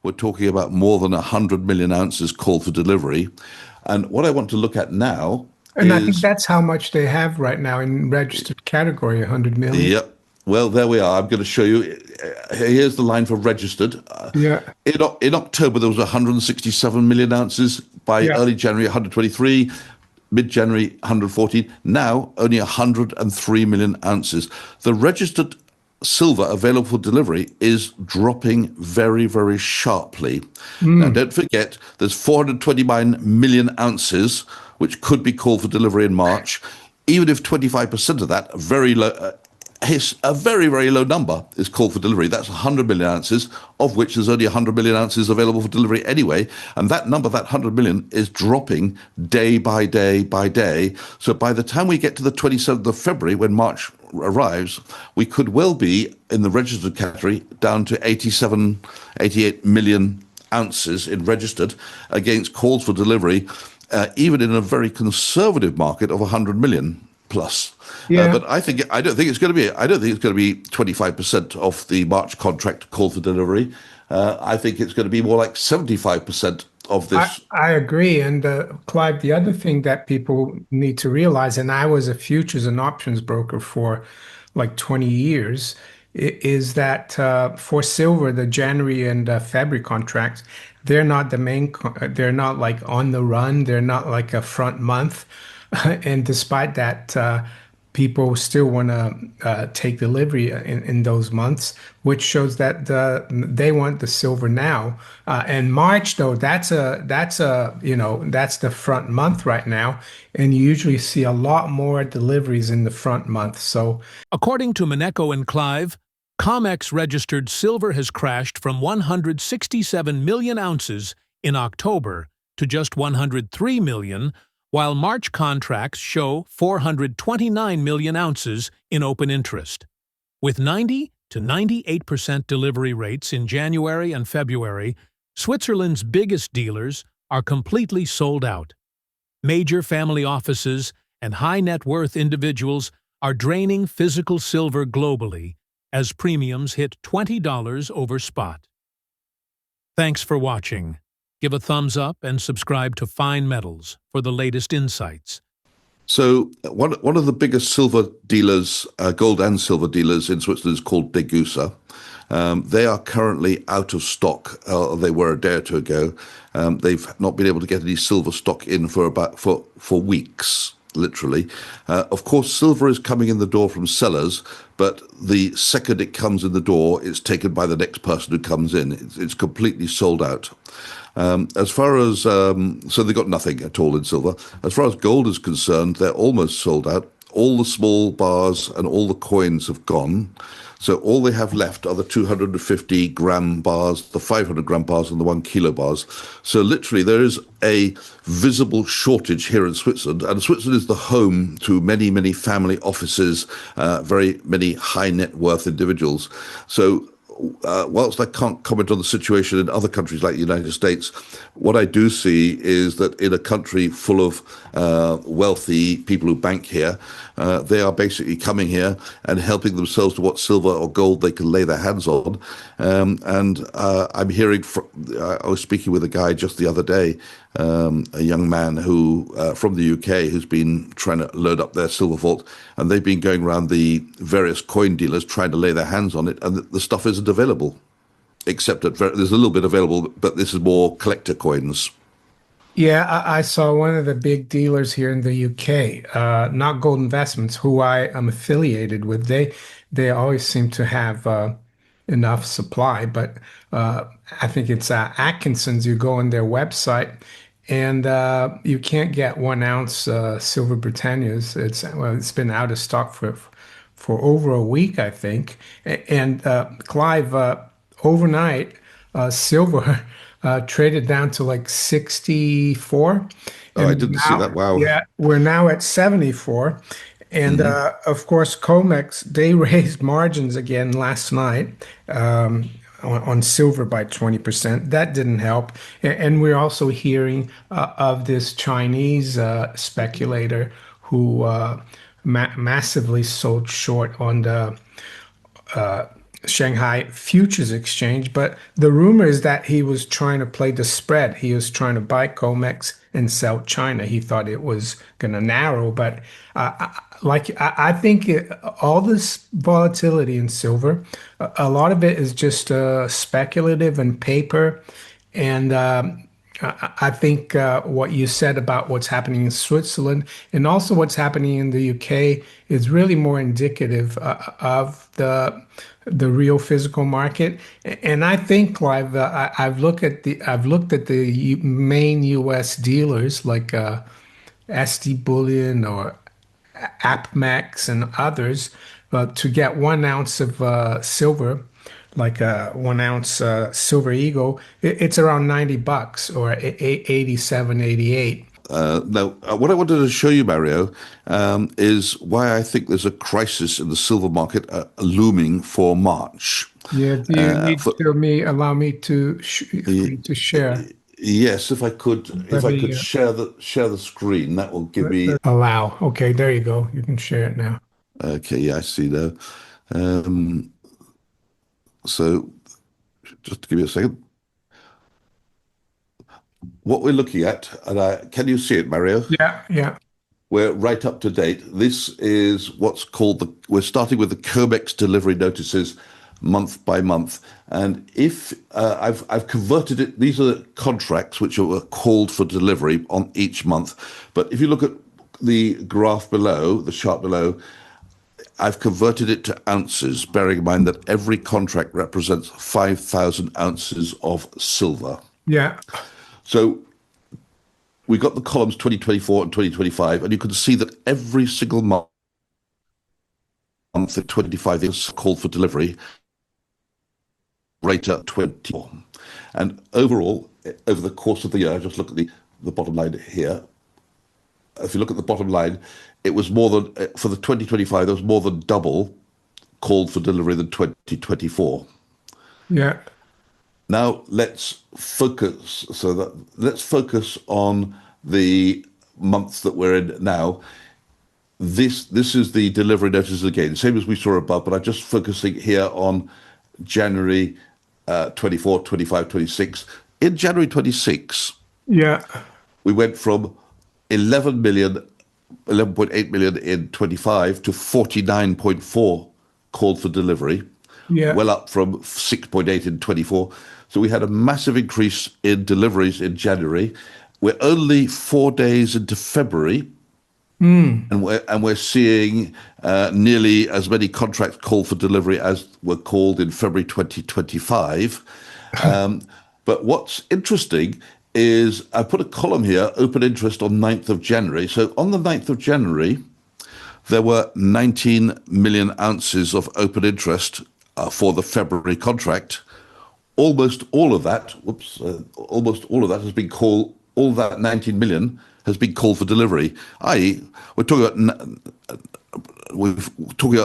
we're talking about more than 100 million ounces called for delivery. And what I want to look at now And I think is, that's how much they have right now in registered category, 100 million. yep, well, there we are. I'm going to show you. Here's the line for registered. Yeah, In October, there was 167 million ounces. By yeah. early January, 123. Mid-January, 114. Now, only 103 million ounces. The registered silver available for delivery is dropping very, very sharply. Now, Mm. don't forget, there's 429 million ounces, which could be called for delivery in March. Even if 25% of that, very low, a very, very low number is called for delivery. That's 100 million ounces, of which there's only 100 million ounces available for delivery anyway. And that number, that 100 million, is dropping day by day by day. So by the time we get to the 27th of February, when March arrives, we could well be in the registered category down to 87, 88 million ounces in registered against calls for delivery, even in a very conservative market of 100 million plus. Yeah. But I don't think it's going to be. I don't think it's going to be 25% of the March contract call for delivery. I think it's going to be more like 75% of I, this. I agree. And Clive, the other thing that people need to realize, and I was a futures and options broker for like 20 years, is that for silver, the January and February contracts, they're not the they're not like on the run, they're not like a front month. And despite that, people still want to take delivery in those months, which shows that they want the silver now. And March, though, that's the front month right now, and you usually see a lot more deliveries in the front month. So According to Maneco and Clive, COMEX registered silver has crashed from 167 million ounces in October to just 103 million, while March contracts show 429 million ounces in open interest. With 90 to 98% delivery rates in January and February, Switzerland's biggest dealers are completely sold out. Major family offices and high-net-worth individuals are draining physical silver globally as premiums hit $20 over spot. Thanks for watching. Give a thumbs up and subscribe to Fine Metals for the latest insights. So one of the biggest silver dealers, gold and silver dealers in Switzerland is called Degussa. They are currently out of stock. They were a day or two ago. They've not been able to get any silver stock in for weeks, literally. Of course, silver is coming in the door from sellers, but the second it comes in the door, it's taken by the next person who comes in. It's completely sold out. As far as so they got nothing at all in silver. As far as gold is concerned, they're almost sold out. All the small bars and all the coins have gone. So all they have left are the 250 gram bars, the 500 gram bars, and the 1 kilo bars. So literally, there is a visible shortage here in Switzerland, and Switzerland is the home to many, many family offices, very many high net worth individuals. So whilst I can't comment on the situation in other countries like the United States, what I do see is that in a country full of wealthy people who bank here, they are basically coming here and helping themselves to what silver or gold they can lay their hands on. I'm hearing, I was speaking with a guy just the other day, a young man who from the UK who's been trying to load up their silver vault, and they've been going around the various coin dealers trying to lay their hands on it, and the stuff isn't available, except that there's a little bit available, but this is more collector coins. yeah, I saw one of the big dealers here in the UK, not Gold Investments, who I am affiliated with. They always seem to have enough supply, but I think it's Atkinson's. You go on their website, and you can't get 1 ounce Silver Britannias. It's been out of stock for over a week, I think. And Clive, overnight, silver traded down to like 64, Oh, I and didn't see that. Wow. yeah, we're now at 74. And of course, COMEX, they raised margins again last night on silver by 20%. That didn't help. And we're also hearing of this Chinese speculator who massively sold short on the Shanghai Futures Exchange, but the rumor is that he was trying to play the spread. He was trying to buy COMEX and sell China. He thought it was going to narrow, but I think all this volatility in silver, a lot of it is just speculative and paper, and I think what you said about what's happening in Switzerland and also what's happening in the UK is really more indicative of the real physical market. And I think, Clive, I've looked at the main U.S. dealers like SD Bullion or AppMax and others, to get 1 ounce of silver, like a 1 ounce silver eagle, it's around $90 or 87, 88. Now, what I wanted to show you, Mario, is why I think there's a crisis in the silver market looming for March. Yeah, do you need For, allow me to for you to share? yes, if Let I me could share the screen, that will give me. allow. Okay, there you go. You can share it now. Okay, yeah, I see now. Um, so just to give you a second, what we're looking at, and can you see it, Mario? Yeah, yeah, We're right up to date. This is what's called we're starting with the COMEX delivery notices month by month. And if I've converted it, these are contracts which are called for delivery on each month. But if you look at the graph below, the chart below, I've converted it to ounces, bearing in mind that every contract represents 5,000 ounces of silver. yeah, So we got the columns 2024 and 2025, and you can see that every single month in 25 is called for delivery, rate at 24. And overall, over the course of the year, just look at the bottom line here. If you look at the bottom line, it was more than, for the 2025, there was more than double called for delivery than 2024. yeah, Now let's focus. Let's focus on the months that we're in now. This is the delivery notices again, same as we saw above, but I'm just focusing here on January 24, 25, 26. In January 26, yeah, we went from 11 million, 11.8 million in 25 to 49.4 called for delivery, yeah, well up from 6.8 in 24. So we had a massive increase in deliveries in January. We're only 4 days into February, and we're seeing nearly as many contracts called for delivery as were called in February 2025. But what's interesting is I put a column here, open interest on 9th of January. So on the 9th of January, there were 19 million ounces of open interest for the February contract. Almost all of that, almost all of that has been called, all that 19 million has been called for delivery, i.e., we're talking about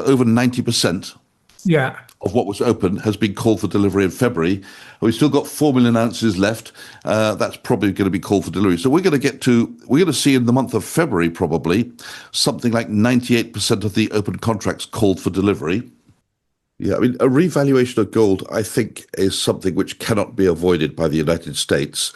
over 90% yeah. of what was open has been called for delivery in February. We've still got 4 million ounces left. That's probably going to be called for delivery. So we're going to see in the month of February probably something like 98% of the open contracts called for delivery. Yeah, I mean, a revaluation of gold, I think, is something which cannot be avoided by the United States.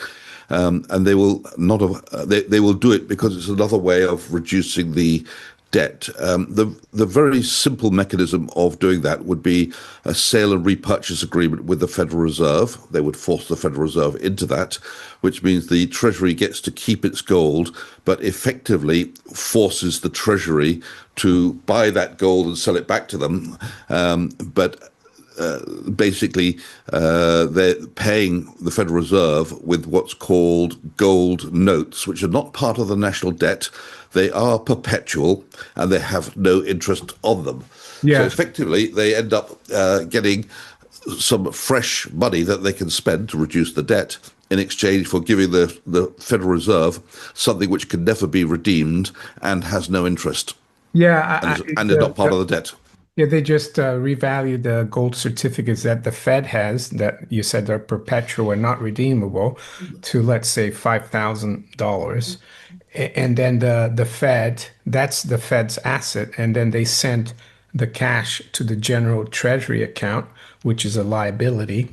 And they will not have, they will do it because it's another way of reducing the debt. The very simple mechanism of doing that would be a sale and repurchase agreement with the Federal Reserve. They would force the Federal Reserve into that, which means the Treasury gets to keep its gold, but effectively forces the Treasury to buy that gold and sell it back to them. Basically, they're paying the Federal Reserve with what's called gold notes, which are not part of the national debt. They are perpetual and they have no interest on them. Yeah. So effectively, they end up getting some fresh money that they can spend to reduce the debt in exchange for giving the Federal Reserve something which can never be redeemed and has no interest Yeah, and is not part of the debt. yeah, they just revalued the gold certificates that the Fed has that you said are perpetual and not redeemable to, let's say, $5,000. And then the Fed, that's the Fed's asset. And then they sent the cash to the general treasury account, which is a liability,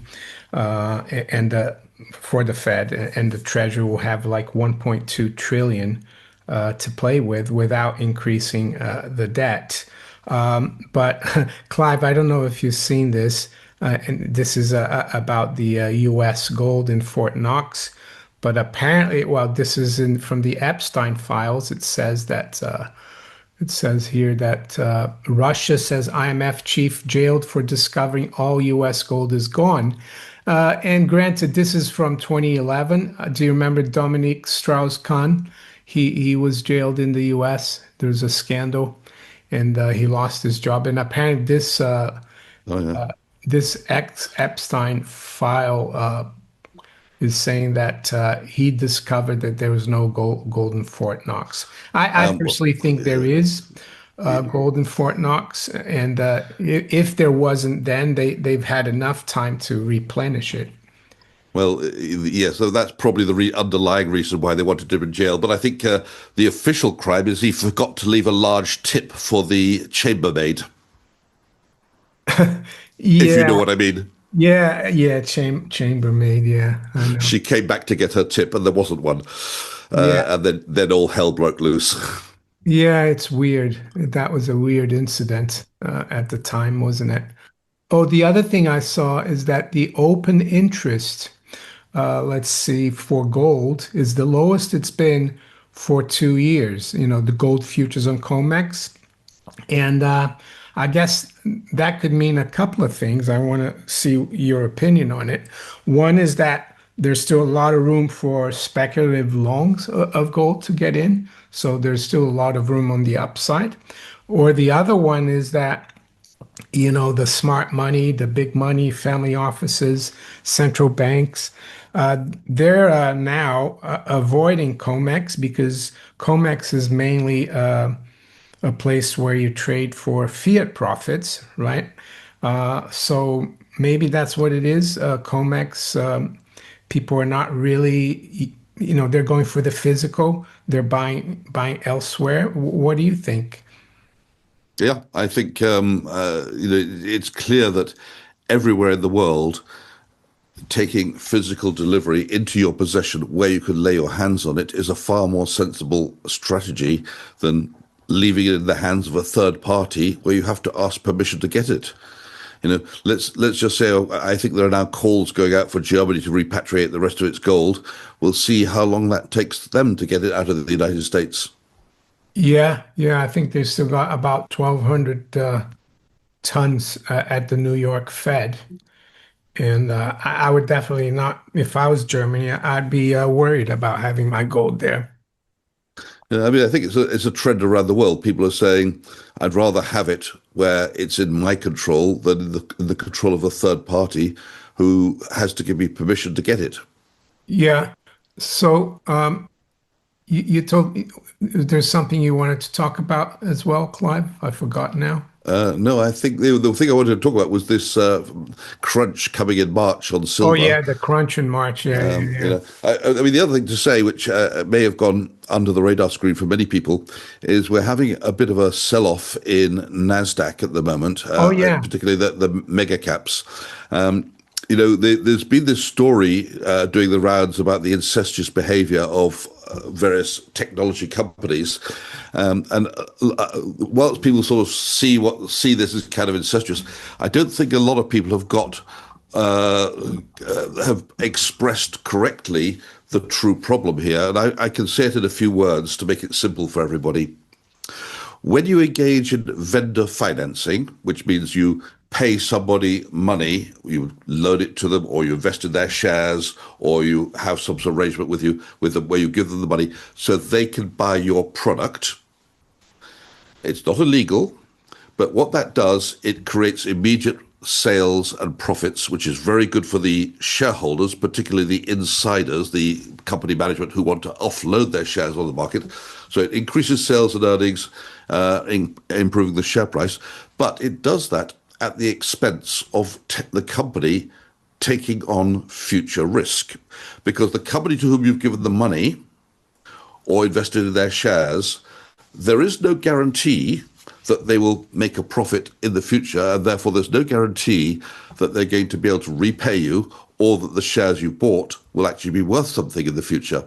and for the Fed, and the Treasury will have like 1.2 trillion to play with without increasing the debt. But Clive, I don't know if you've seen this, and this is about the U.S. gold in Fort Knox. But apparently, well, this is in from the Epstein files. It says here that Russia says IMF chief jailed for discovering all U.S. gold is gone. And granted, this is from 2011. Do you remember Dominique Strauss-Kahn? He was jailed in the U.S. There's a scandal, and he lost his job. And apparently, Oh yeah. this ex Epstein file is saying that he discovered that there was no gold in Fort Knox. I Well, personally think there is gold in Fort Knox, and if there wasn't, then they've had enough time to replenish it. yeah, so that's probably the underlying reason why they wanted him in jail. But I think the official crime is he forgot to leave a large tip for the chambermaid, if you know Yeah, what I mean. yeah, chambermaid. Yeah, I know. She came back to get her tip, and there wasn't one. Yeah, And then all hell broke loose. yeah, it's weird. That was a weird incident at the time, wasn't it? Oh, the other thing I saw is that the open interest, let's see, for gold is the lowest it's been for 2 years. You know, the gold futures on COMEX. And I guess that could mean a couple of things. I want to see your opinion on it. One is that there's still a lot of room for speculative longs of gold to get in. So there's still a lot of room on the upside. Or the other one is that the smart money, the big money, family offices, central banks, they're now avoiding COMEX because COMEX is mainly a place where you trade for fiat profits, right? So maybe that's what it is. COMEX, people are not really, they're going for the physical. They're buying elsewhere. What do you think? Yeah, I think it's clear that everywhere in the world, taking physical delivery into your possession where you can lay your hands on it is a far more sensible strategy than leaving it in the hands of a third party where you have to ask permission to get it. Let's just say I think there are now calls going out for Germany to repatriate the rest of its gold. We'll see how long that takes them to get it out of the United States. Yeah, I think they still got about 1,200 tons at the New York Fed. And I would definitely not, if I was Germany, I'd be worried about having my gold there. Yeah, I mean, I think it's a trend around the world. People are saying, "I'd rather have it where it's in my control than in the control of a third party who has to give me permission to get it." Yeah. So you told me there's something you wanted to talk about as well, Clive. I forgot now. No, I think the thing I wanted to talk about was this crunch coming in March on Oh silver. yeah, the crunch in March. Yeah, yeah, yeah. I mean, the other thing to say, which may have gone under the radar screen for many people, is we're having a bit of a sell-off in Nasdaq at the moment, Oh yeah. particularly the mega caps. There's been this story doing the rounds about the incestuous behavior of various technology companies, and whilst people sort of see this as kind of incestuous, I don't think a lot of people have expressed correctly the true problem here, and I can say it in a few words to make it simple for everybody. When you engage in vendor financing, which means you pay somebody money, you loan it to them, or you invest in their shares, or you have some sort of arrangement with them where you give them the money so they can buy your product. It's not illegal, but what that does, it creates immediate sales and profits, which is very good for the shareholders, particularly the insiders, the company management who want to offload their shares on the market. So it increases sales and earnings, improving the share price. But it does that at the expense of the company taking on future risk. Because the company to whom you've given the money or invested in their shares, there is no guarantee that they will make a profit in the future, and therefore there's no guarantee that they're going to be able to repay you or that the shares you bought will actually be worth something in the future.